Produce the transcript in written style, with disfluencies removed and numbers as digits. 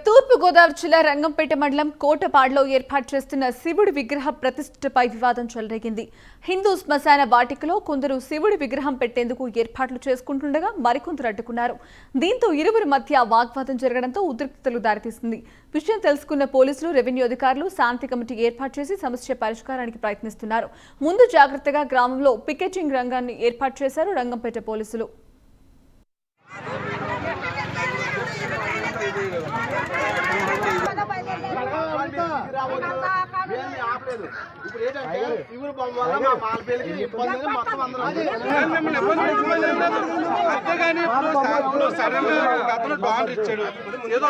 తూర్పుగోదావరి జిల్లా రంగంపేట మండలం కోటపాడులో ఏర్పాటు చేస్తున్న శివుడి విగ్రహ ప్రతిష్ఠపై వివాదం చెలరేగింది. హిందూ శ్మశాన వాటికలో కొందరు శివుడి విగ్రహం పెట్టేందుకు ఏర్పాట్లు చేసుకుంటుండగా మరికొందరు అడ్డుకున్నారు. దీంతో ఇరువురి మధ్య వాగ్వాదం జరగడంతో ఉద్రిక్తతలు దారితీసింది. విషయం తెలుసుకున్న పోలీసులు, రెవెన్యూ అధికారులు శాంతి కమిటీ ఏర్పాటు చేసి సమస్య పరిష్కారానికి ప్రయత్నిస్తున్నారు. ముందు జాగ్రత్తగా గ్రామంలో పికెటింగ్ రంగాన్ని ఏర్పాటు చేశారు రంగంపేట పోలీసులు. ఏదో